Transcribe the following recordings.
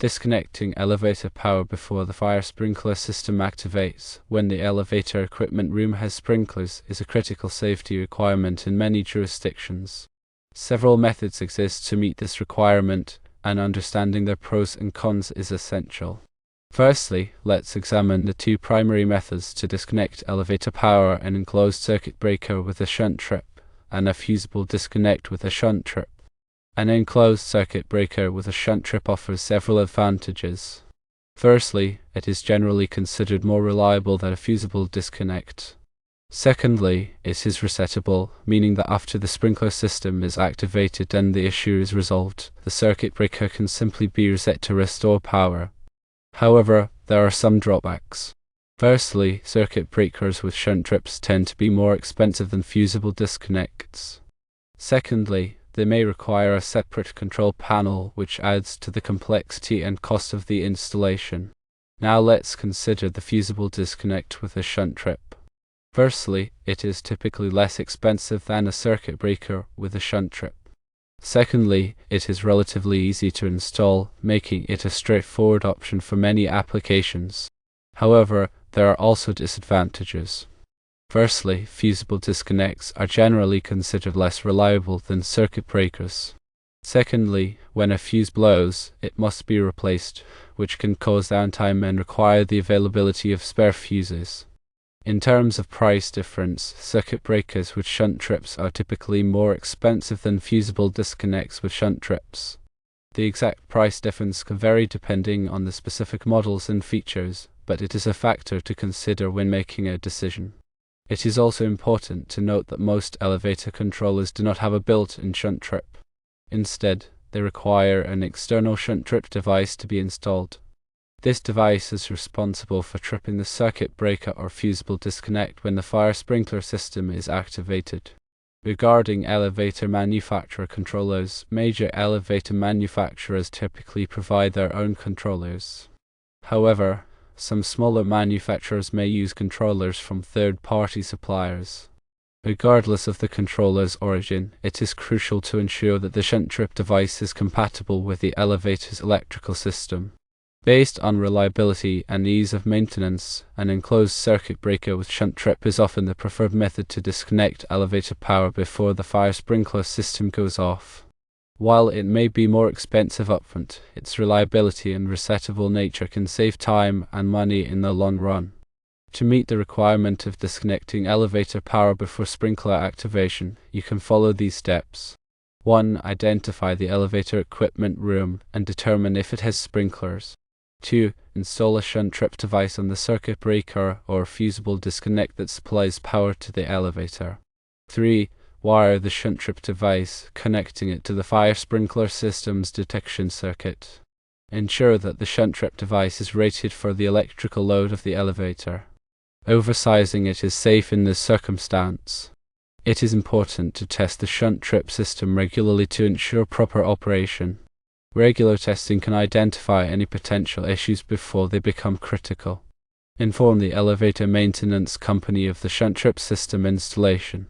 Disconnecting elevator power before the fire sprinkler system activates when the elevator equipment room has sprinklers is a critical safety requirement in many jurisdictions. Several methods exist to meet this requirement, and understanding their pros and cons is essential. Firstly, let's examine the two primary methods to disconnect elevator power: an enclosed circuit breaker with a shunt trip, and a fusible disconnect with a shunt trip. An enclosed circuit breaker with a shunt trip offers several advantages. Firstly, it is generally considered more reliable than a fusible disconnect. Secondly, it is resettable, meaning that after the sprinkler system is activated and the issue is resolved, the circuit breaker can simply be reset to restore power. However, there are some drawbacks. Firstly, circuit breakers with shunt trips tend to be more expensive than fusible disconnects. Secondly, they may require a separate control panel, which adds to the complexity and cost of the installation. Now let's consider the fusible disconnect with a shunt trip. Firstly, it is typically less expensive than a circuit breaker with a shunt trip. Secondly, it is relatively easy to install, making it a straightforward option for many applications. However, there are also disadvantages. Firstly, fusible disconnects are generally considered less reliable than circuit breakers. Secondly, when a fuse blows, it must be replaced, which can cause downtime and require the availability of spare fuses. In terms of price difference, circuit breakers with shunt trips are typically more expensive than fusible disconnects with shunt trips. The exact price difference can vary depending on the specific models and features, but it is a factor to consider when making a decision. It is also important to note that most elevator controllers do not have a built-in shunt trip. Instead, they require an external shunt trip device to be installed. This device is responsible for tripping the circuit breaker or fusible disconnect when the fire sprinkler system is activated. Regarding elevator manufacturer controllers, major elevator manufacturers typically provide their own controllers. However, some smaller manufacturers may use controllers from third-party suppliers. Regardless of the controller's origin, it is crucial to ensure that the shunt trip device is compatible with the elevator's electrical system. Based on reliability and ease of maintenance, an enclosed circuit breaker with shunt trip is often the preferred method to disconnect elevator power before the fire sprinkler system goes off. While it may be more expensive upfront, its reliability and resettable nature can save time and money in the long run. To meet the requirement of disconnecting elevator power before sprinkler activation, you can follow these steps. 1. Identify the elevator equipment room and determine if it has sprinklers. 2. Install a shunt trip device on the circuit breaker or fusible disconnect that supplies power to the elevator. 3. Wire the shunt trip device, connecting it to the fire sprinkler system's detection circuit. Ensure that the shunt trip device is rated for the electrical load of the elevator. Oversizing it is safe in this circumstance. It is important to test the shunt trip system regularly to ensure proper operation. Regular testing can identify any potential issues before they become critical. Inform the elevator maintenance company of the shunt trip system installation.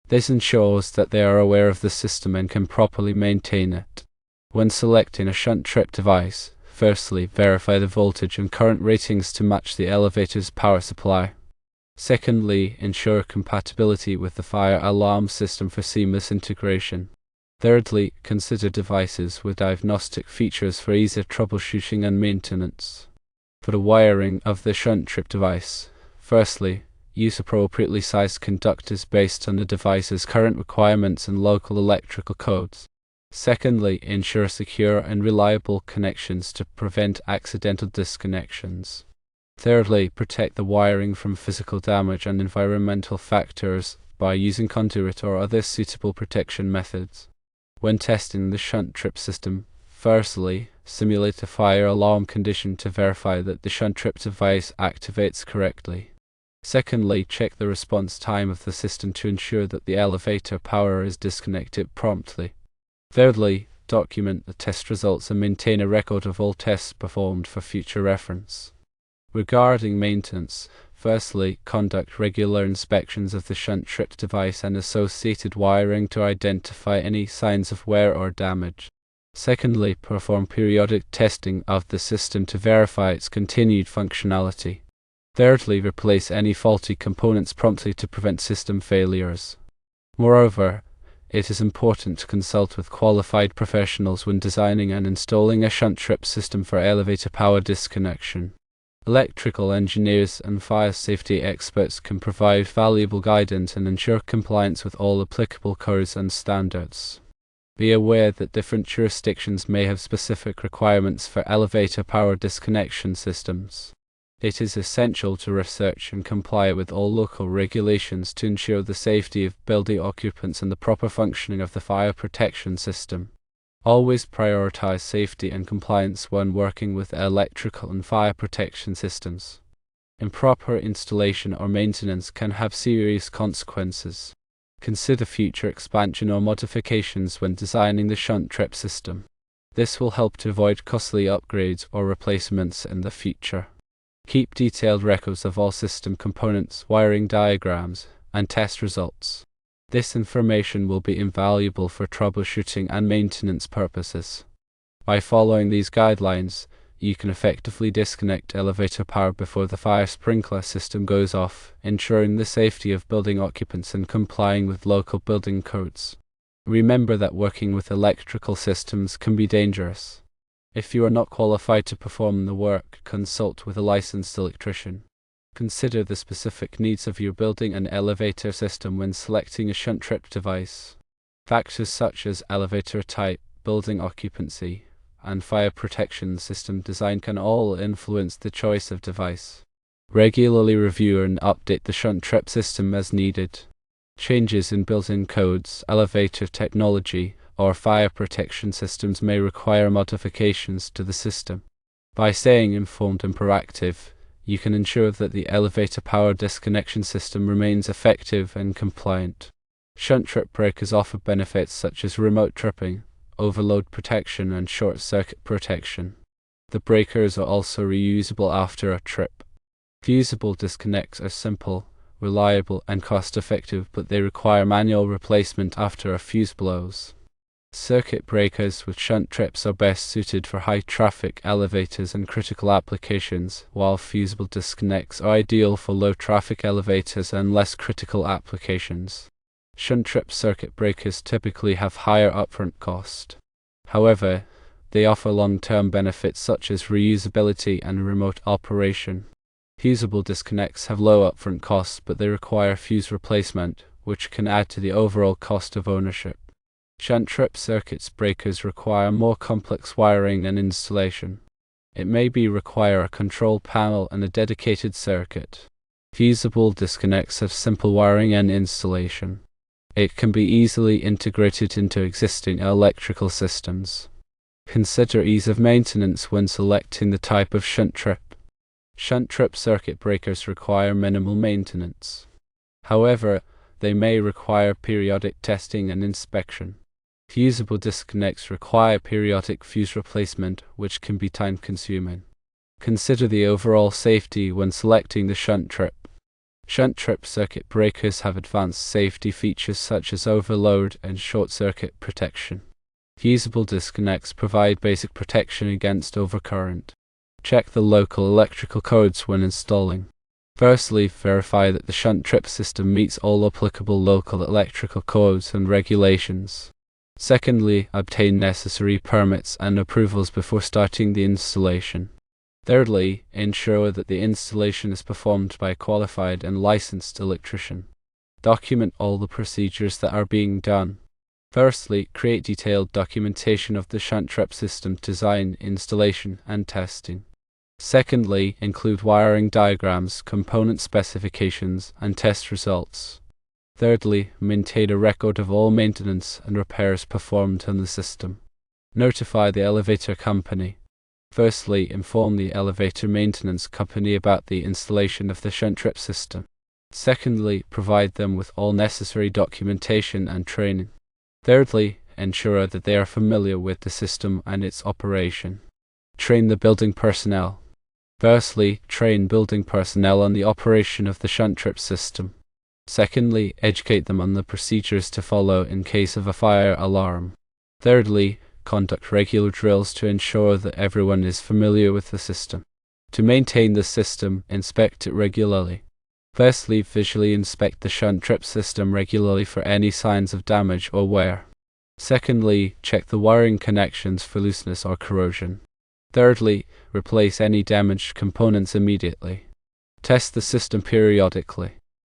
This ensures that they are aware of the system and can properly maintain it. When selecting a shunt trip device, firstly, verify the voltage and current ratings to match the elevator's power supply. Secondly, ensure compatibility with the fire alarm system for seamless integration. Thirdly, consider devices with diagnostic features for easier troubleshooting and maintenance. For the wiring of the shunt trip device, firstly, use appropriately sized conductors based on the device's current requirements and local electrical codes. Secondly, ensure secure and reliable connections to prevent accidental disconnections. Thirdly, protect the wiring from physical damage and environmental factors by using conduit or other suitable protection methods. When testing the shunt trip system, firstly, simulate a fire alarm condition to verify that the shunt trip device activates correctly. Secondly, check the response time of the system to ensure that the elevator power is disconnected promptly. Thirdly, document the test results and maintain a record of all tests performed for future reference. Regarding maintenance, firstly, conduct regular inspections of the shunt trip device and associated wiring to identify any signs of wear or damage. Secondly, perform periodic testing of the system to verify its continued functionality. Thirdly, replace any faulty components promptly to prevent system failures. Moreover, it is important to consult with qualified professionals when designing and installing a shunt trip system for elevator power disconnection. Electrical engineers and fire safety experts can provide valuable guidance and ensure compliance with all applicable codes and standards. Be aware that different jurisdictions may have specific requirements for elevator power disconnection systems. It is essential to research and comply with all local regulations to ensure the safety of building occupants and the proper functioning of the fire protection system. Always prioritize safety and compliance when working with electrical and fire protection systems. Improper installation or maintenance can have serious consequences. Consider future expansion or modifications when designing the shunt trip system. This will help to avoid costly upgrades or replacements in the future. Keep detailed records of all system components, wiring diagrams, and test results. This information will be invaluable for troubleshooting and maintenance purposes. By following these guidelines, you can effectively disconnect elevator power before the fire sprinkler system goes off, ensuring the safety of building occupants and complying with local building codes. Remember that working with electrical systems can be dangerous. If you are not qualified to perform the work, consult with a licensed electrician. Consider the specific needs of your building and elevator system when selecting a shunt trip device. Factors such as elevator type, building occupancy, and fire protection system design can all influence the choice of device. Regularly review and update the shunt trip system as needed. Changes in built-in codes, elevator technology, or fire protection systems may require modifications to the system. By staying informed and proactive, you can ensure that the elevator power disconnection system remains effective and compliant. Shunt trip breakers offer benefits such as remote tripping, overload protection, and short-circuit protection. The breakers are also reusable after a trip. Fusible disconnects are simple, reliable, and cost-effective, but they require manual replacement after a fuse blows. Circuit breakers with shunt trips are best suited for high-traffic elevators and critical applications, while fusible disconnects are ideal for low-traffic elevators and less critical applications. Shunt trip circuit breakers typically have higher upfront cost. However, they offer long-term benefits such as reusability and remote operation. Fusible disconnects have low upfront costs, but they require fuse replacement, which can add to the overall cost of ownership. Shunt trip circuit breakers require more complex wiring and installation. It may require a control panel and a dedicated circuit. Fusible disconnects have simple wiring and installation. It can be easily integrated into existing electrical systems. Consider ease of maintenance when selecting the type of shunt trip. Shunt trip circuit breakers require minimal maintenance. However, they may require periodic testing and inspection. Fusible disconnects require periodic fuse replacement, which can be time-consuming. Consider the overall safety when selecting the shunt trip. Shunt trip circuit breakers have advanced safety features such as overload and short-circuit protection. Fusible disconnects provide basic protection against overcurrent. Check the local electrical codes when installing. Firstly, verify that the shunt trip system meets all applicable local electrical codes and regulations. Secondly, obtain necessary permits and approvals before starting the installation. Thirdly, ensure that the installation is performed by a qualified and licensed electrician. Document all the procedures that are being done. Firstly, create detailed documentation of the shunt trip system design, installation, and testing. Secondly, include wiring diagrams, component specifications, and test results. Thirdly, maintain a record of all maintenance and repairs performed on the system. Notify the elevator company. Firstly, inform the elevator maintenance company about the installation of the shunt trip system. Secondly, provide them with all necessary documentation and training. Thirdly, ensure that they are familiar with the system and its operation. Train the building personnel. Firstly, train building personnel on the operation of the shunt trip system. Secondly, educate them on the procedures to follow in case of a fire alarm. Thirdly, Conduct regular drills to ensure that everyone is familiar with the system. To maintain the system, inspect it regularly. Firstly, visually inspect the shunt trip system regularly for any signs of damage or wear. Secondly, check the wiring connections for looseness or corrosion. Thirdly, replace any damaged components immediately. Test the system periodically.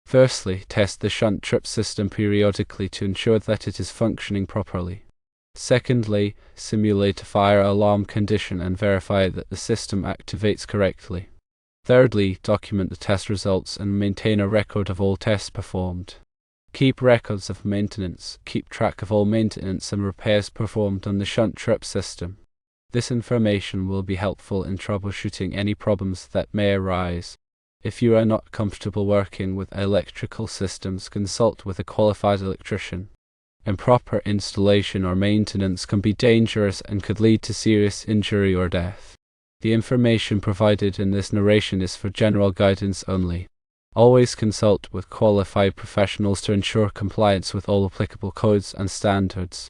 Firstly, test the shunt trip system periodically to ensure that it is functioning properly. Secondly, simulate a fire alarm condition and verify that the system activates correctly. Thirdly, document the test results and maintain a record of all tests performed. Keep records of maintenance. Keep track of all maintenance and repairs performed on the shunt trip system. This information will be helpful in troubleshooting any problems that may arise. If you are not comfortable working with electrical systems, consult with a qualified electrician. Improper installation or maintenance can be dangerous and could lead to serious injury or death. The information provided in this narration is for general guidance only. Always consult with qualified professionals to ensure compliance with all applicable codes and standards.